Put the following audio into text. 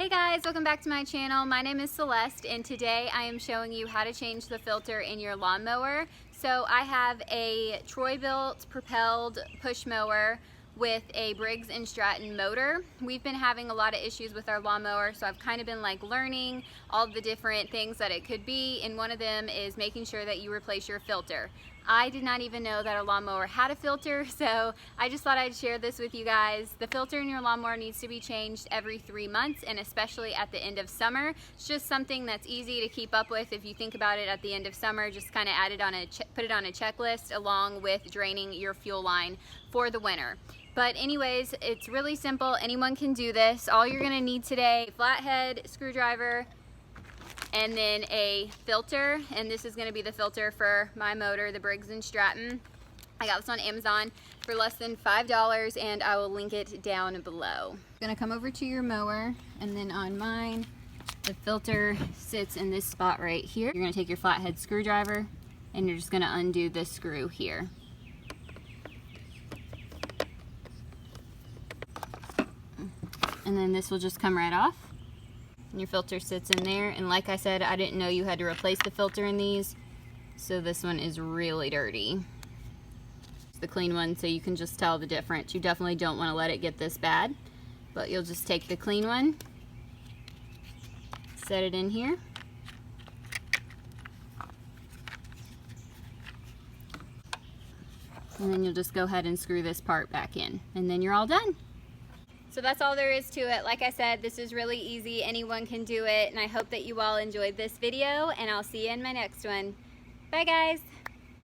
Hey guys, welcome back to my channel. My name is Celeste and today I am showing you how to change the filter in your lawnmower. So I have a Troy-Bilt propelled push mower with a Briggs and Stratton motor. We've been having a lot of issues with our lawnmower, so I've kind of been like learning all the different things that it could be, and one of them is making sure that you replace your filter. I did not even know that our lawnmower had a filter, so I just thought I'd share this with you guys. The filter in your lawnmower needs to be changed every 3 months, and especially at the end of summer. It's just something that's easy to keep up with. If you think about it, at the end of summer, just kind of put it on a checklist along with draining your fuel line for the winter. But anyways, it's really simple. Anyone can do this. All you're gonna need today, flathead screwdriver, and then a filter, and this is going to be the filter for my motor, the Briggs and Stratton. I got this on Amazon for less than $5, and I will link it down below. You're going to come over to your mower, and then on mine, the filter sits in this spot right here. You're going to take your flathead screwdriver, and you're just going to undo this screw here. And then this will just come right off. And your filter sits in there, and like I said, I didn't know you had to replace the filter in these, so this one is really dirty. It's the clean one, so you can just tell the difference. You definitely don't want to let it get this bad, but you'll just take the clean one, set it in here, and then you'll just go ahead and screw this part back in, and then you're all done. So that's all there is to it. Like I said, this is really easy. Anyone can do it, and I hope that you all enjoyed this video, and I'll see you in my next one. Bye guys.